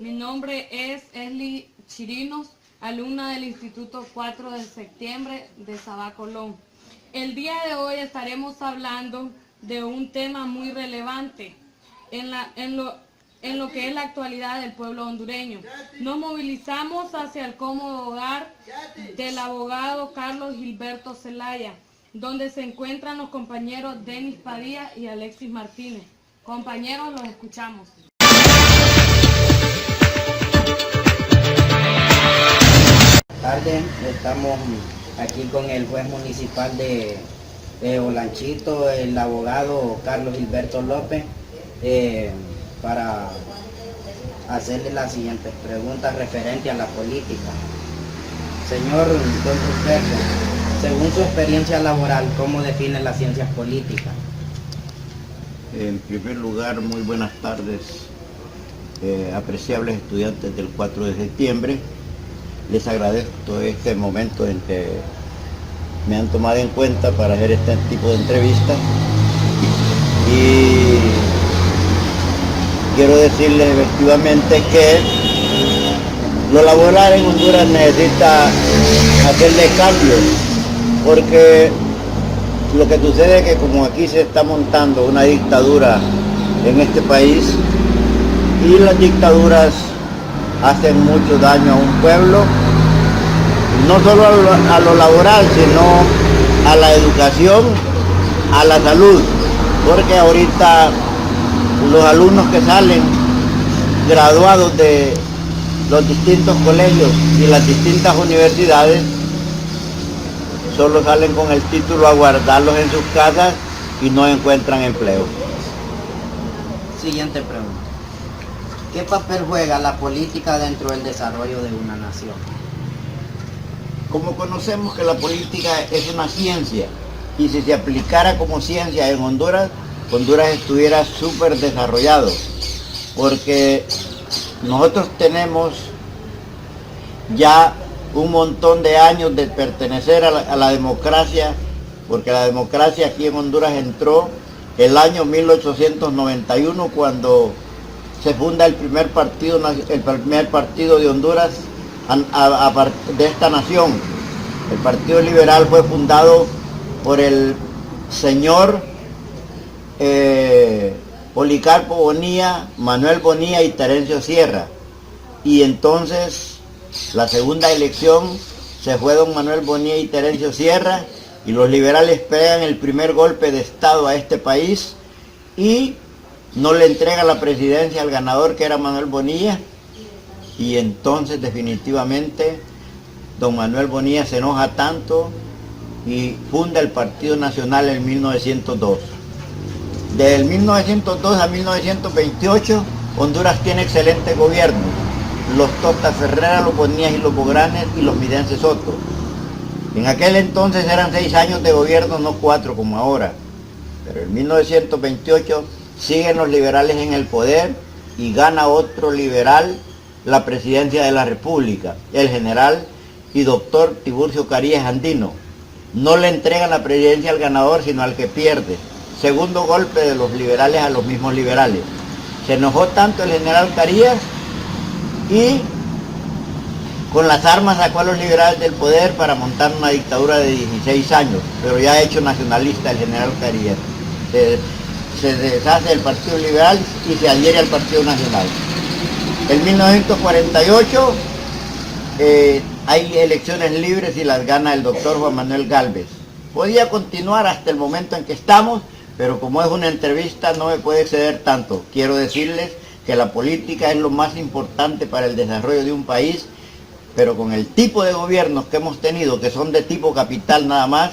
Mi nombre es Esli Chirinos, alumna del Instituto 4 de Septiembre de Sabá Colón. El día de hoy estaremos hablando de un tema muy relevante en lo que es la actualidad del pueblo hondureño. Nos movilizamos hacia el cómodo hogar del abogado Carlos Gilberto Zelaya, donde se encuentran los compañeros Denis Padilla y Alexis Martínez. Compañeros, los escuchamos. Tarde, estamos aquí con el juez municipal de Olanchito, el abogado Carlos Gilberto López, para hacerle las siguientes preguntas referentes a la política. Señor don Gilberto, según su experiencia laboral, ¿cómo define las ciencias políticas? En primer lugar, muy buenas tardes, apreciables estudiantes del 4 de septiembre. Les agradezco este momento en que me han tomado en cuenta para hacer este tipo de entrevistas. Y quiero decirles efectivamente que lo laboral en Honduras necesita hacerle cambios, porque lo que sucede es que como aquí se está montando una dictadura en este país, y las dictaduras hacen mucho daño a un pueblo, no solo a lo laboral, sino a la educación, a la salud, porque ahorita los alumnos que salen graduados de los distintos colegios y las distintas universidades solo salen con el título a guardarlos en sus casas y no encuentran empleo. Siguiente pregunta. ¿Qué papel juega la política dentro del desarrollo de una nación? Como conocemos que la política es una ciencia, y si se aplicara como ciencia en Honduras, Honduras estuviera súper desarrollado, porque nosotros tenemos ya un montón de años de pertenecer a la democracia, porque la democracia aquí en Honduras entró el año 1891, cuando se funda el primer partido de Honduras de esta nación. El Partido Liberal fue fundado por el señor Policarpo Bonilla, Manuel Bonilla y Terencio Sierra. Y entonces la segunda elección se fue don Manuel Bonilla y Terencio Sierra, y los liberales pegan el primer golpe de Estado a este país y no le entrega la presidencia al ganador, que era Manuel Bonilla, y entonces definitivamente don Manuel Bonilla se enoja tanto y funda el Partido Nacional en 1902. Desde 1902 a 1928 Honduras tiene excelente gobierno. Los Tota Ferrera, los Bonías y los Bogranes y los Midense Soto. En aquel entonces eran 6 años de gobierno, no 4 como ahora. Pero en 1928 siguen los liberales en el poder y gana otro liberal la presidencia de la República, el general y doctor Tiburcio Carías Andino. No le entregan la presidencia al ganador, sino al que pierde. Segundo golpe de los liberales a los mismos liberales. Se enojó tanto el general Carías y con las armas sacó a los liberales del poder para montar una dictadura de 16 años, pero ya hecho nacionalista el general Carías. Se deshace del Partido Liberal y se adhiere al Partido Nacional. En 1948 hay elecciones libres y las gana el doctor Juan Manuel Gálvez. Podía continuar hasta el momento en que estamos, pero como es una entrevista no me puede exceder tanto. Quiero decirles que la política es lo más importante para el desarrollo de un país, pero con el tipo de gobiernos que hemos tenido, que son de tipo capital nada más,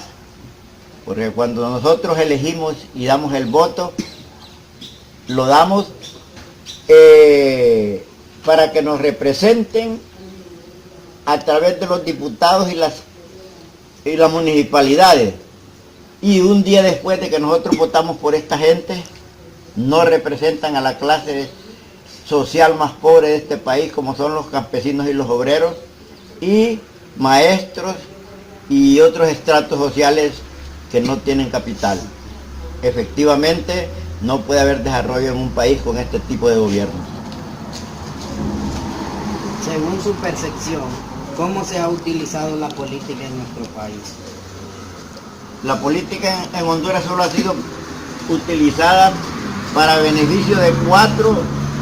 porque cuando nosotros elegimos y damos el voto, lo damos para que nos representen a través de los diputados y las municipalidades. Y un día después de que nosotros votamos por esta gente, no representan a la clase social más pobre de este país, como son los campesinos y los obreros, y maestros y otros estratos sociales que no tienen capital. Efectivamente, no puede haber desarrollo en un país con este tipo de gobierno. Según su percepción, ¿cómo se ha utilizado la política en nuestro país? La política en Honduras solo ha sido utilizada para beneficio de 4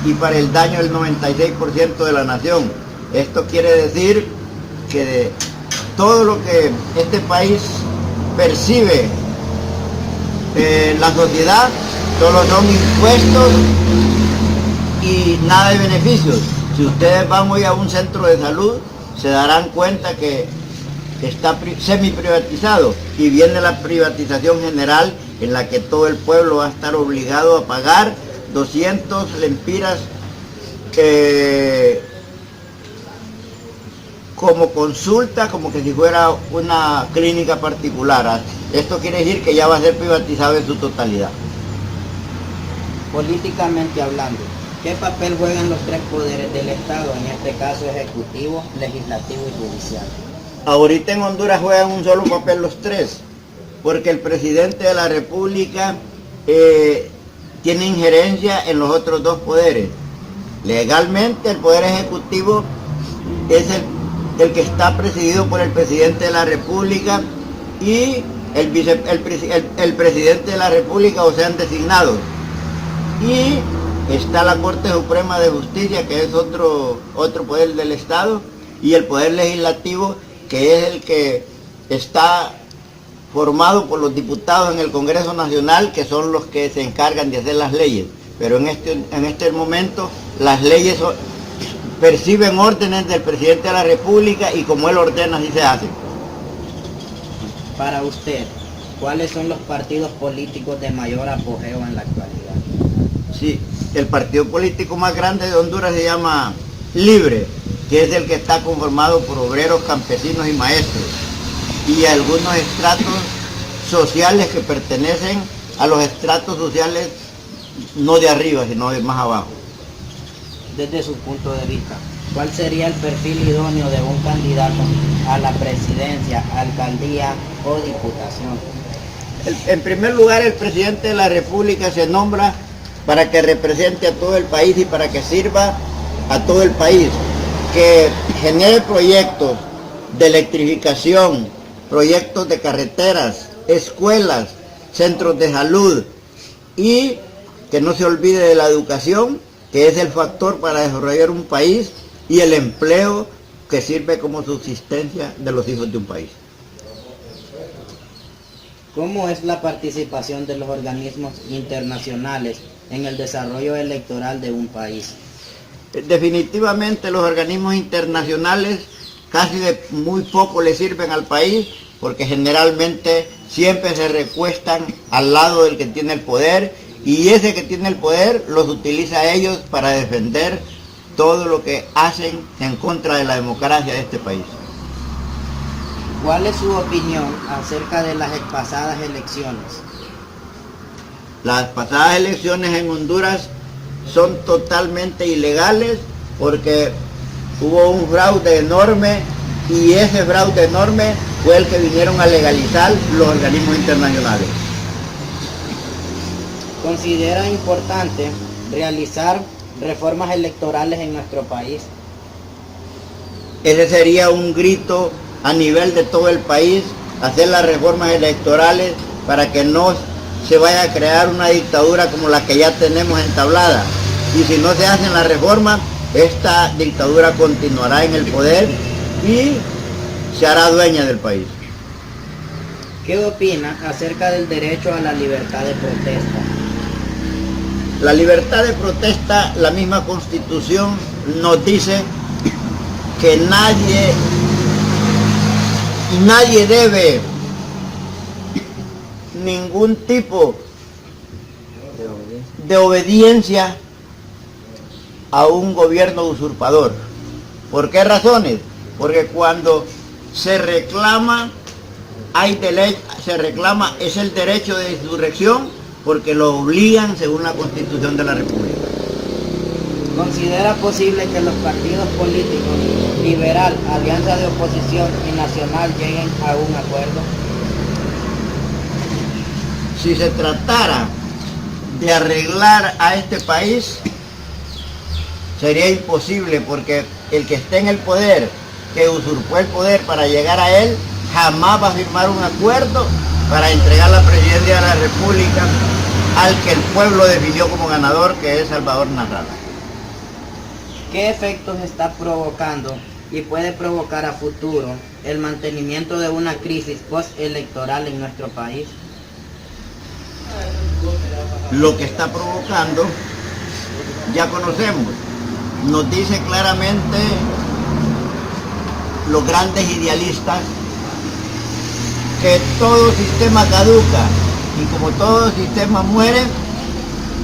y para el daño del 96% de la nación. Esto quiere decir que de todo lo que este país percibe la sociedad, solo son impuestos y nada de beneficios. Si ustedes van hoy a un centro de salud, se darán cuenta que está semi privatizado y viene la privatización general en la que todo el pueblo va a estar obligado a pagar 200 lempiras como consulta, como que si fuera una clínica particular. Esto quiere decir que ya va a ser privatizado en su totalidad. Políticamente hablando, ¿qué papel juegan los tres poderes del Estado, en este caso ejecutivo, legislativo y judicial? Ahorita en Honduras juegan un solo papel los tres, porque el presidente de la República tiene injerencia en los otros dos poderes. Legalmente el poder ejecutivo es el que está presidido por el presidente de la República y el presidente de la República, o sean designados. Y está la Corte Suprema de Justicia, que es otro poder del Estado, y el poder legislativo, que es el que está formado por los diputados en el Congreso Nacional, que son los que se encargan de hacer las leyes. Pero en este momento las leyes perciben órdenes del presidente de la República y como él ordena, así se hace. Para usted, ¿cuáles son los partidos políticos de mayor apogeo en la actualidad? Sí, el partido político más grande de Honduras se llama Libre, que es el que está conformado por obreros, campesinos y maestros, y algunos estratos sociales que pertenecen a los estratos sociales no de arriba, sino de más abajo. Desde su punto de vista, ¿cuál sería el perfil idóneo de un candidato a la presidencia, alcaldía o diputación? En primer lugar, el presidente de la República se nombra para que represente a todo el país y para que sirva a todo el país, que genere proyectos de electrificación, proyectos de carreteras, escuelas, centros de salud, y que no se olvide de la educación, que es el factor para desarrollar un país, y el empleo, que sirve como subsistencia de los hijos de un país. ¿Cómo es la participación de los organismos internacionales en el desarrollo electoral de un país? Definitivamente los organismos internacionales casi de muy poco le sirven al país, porque generalmente siempre se recuestan al lado del que tiene el poder, y ese que tiene el poder los utiliza a ellos para defender todo lo que hacen en contra de la democracia de este país. ¿Cuál es su opinión acerca de las pasadas elecciones? Las pasadas elecciones en Honduras son totalmente ilegales porque hubo un fraude enorme, y ese fraude enorme fue el que vinieron a legalizar los organismos internacionales. ¿Considera importante realizar reformas electorales en nuestro país? Ese sería un grito a nivel de todo el país, hacer las reformas electorales para que no se vaya a crear una dictadura como la que ya tenemos entablada. Y si no se hacen las reformas, esta dictadura continuará en el poder y se hará dueña del país. ¿Qué opina acerca del derecho a la libertad de protesta? La libertad de protesta, la misma Constitución nos dice que nadie debe ningún tipo de obediencia a un gobierno usurpador. ¿Por qué razones? Porque cuando se reclama, es el derecho de insurrección, porque lo obligan según la Constitución de la República. ¿Considera posible que los partidos políticos Liberal, Alianza de Oposición y Nacional lleguen a un acuerdo? Si se tratara de arreglar a este país, sería imposible, porque el que esté en el poder, que usurpó el poder para llegar a él, jamás va a firmar un acuerdo para entregar la presidencia de la República al que el pueblo definió como ganador, que es Salvador Narrala. ¿Qué efectos está provocando y puede provocar a futuro el mantenimiento de una crisis postelectoral en nuestro país? Lo que está provocando, ya conocemos, nos dice claramente los grandes idealistas que todo sistema caduca, y como todo sistema muere,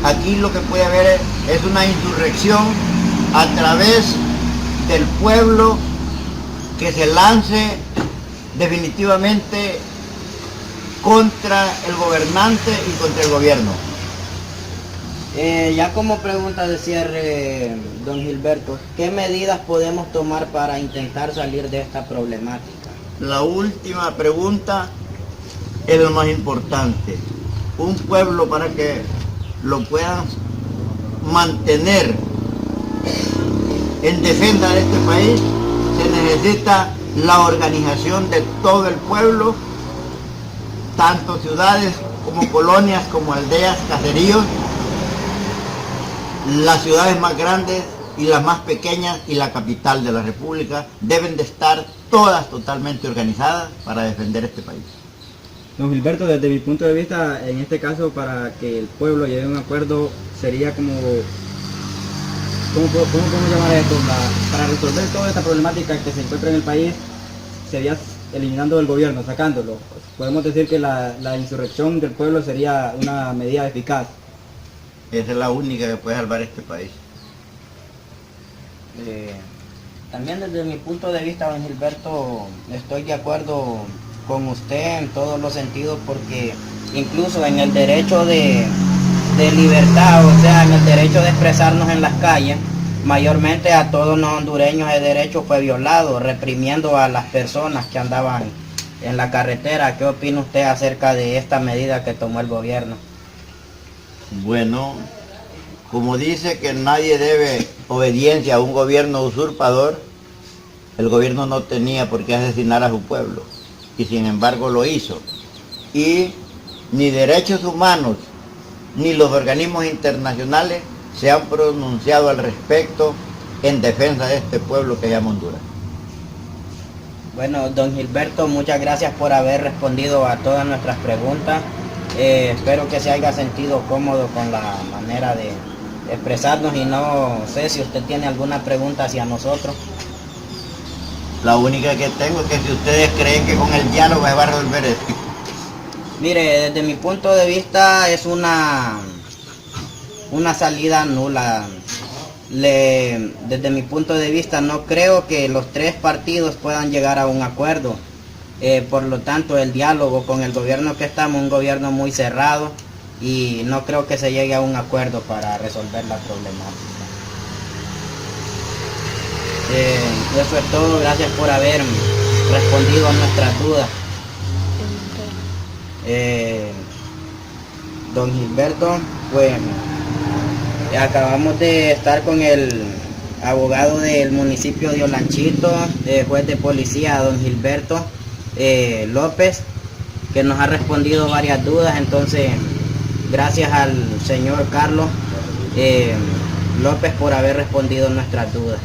aquí lo que puede haber es una insurrección a través del pueblo que se lance definitivamente contra el gobernante y contra el gobierno. Ya como pregunta de cierre, don Gilberto, ¿qué medidas podemos tomar para intentar salir de esta problemática? La última pregunta es lo más importante. Un pueblo, para que lo puedan mantener en defensa de este país, se necesita la organización de todo el pueblo, tanto ciudades como colonias, como aldeas, caseríos, las ciudades más grandes y las más pequeñas y la capital de la República deben de estar todas totalmente organizadas para defender este país. Don Gilberto, desde mi punto de vista, en este caso, para que el pueblo llegue a un acuerdo, sería como, ¿cómo podemos llamar esto? Para resolver toda esta problemática que se encuentra en el país, sería eliminando el gobierno, sacándolo. Podemos decir que la insurrección del pueblo sería una medida eficaz. Esa es la única que puede salvar este país. También desde mi punto de vista, don Gilberto, estoy de acuerdo con usted en todos los sentidos, porque incluso en el derecho de libertad, o sea, en el derecho de expresarnos en las calles, mayormente a todos los hondureños el derecho fue violado, reprimiendo a las personas que andaban en la carretera. ¿Qué opina usted acerca de esta medida que tomó el gobierno? Bueno, como dice que nadie debe obediencia a un gobierno usurpador, el gobierno no tenía por qué asesinar a su pueblo, y sin embargo lo hizo. Y ni derechos humanos ni los organismos internacionales se han pronunciado al respecto en defensa de este pueblo que se llama Honduras. Bueno, don Gilberto, muchas gracias por haber respondido a todas nuestras preguntas. Espero que se haya sentido cómodo con la manera de expresarnos, y no sé si usted tiene alguna pregunta hacia nosotros. La única que tengo es que si ustedes creen que con el diálogo se va a resolver esto. Mire, desde mi punto de vista es una salida nula. Desde mi punto de vista no creo que los tres partidos puedan llegar a un acuerdo. Por lo tanto, el diálogo con el gobierno que estamos, un gobierno muy cerrado, y no creo que se llegue a un acuerdo para resolver la problemática. Eso es todo, gracias por haber respondido a nuestras dudas. Don Gilberto, pues acabamos de estar con el abogado del municipio de Olanchito, juez de policía, don Gilberto López, que nos ha respondido varias dudas. Entonces, gracias al señor Carlos López por haber respondido nuestras dudas.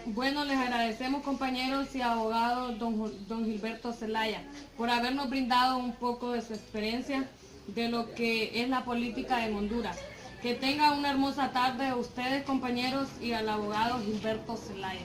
Bueno, les agradecemos, compañeros y abogados, don Gilberto Zelaya, por habernos brindado un poco de su experiencia de lo que es la política en Honduras. Que tengan una hermosa tarde a ustedes, compañeros, y al abogado Gilberto Zelaya.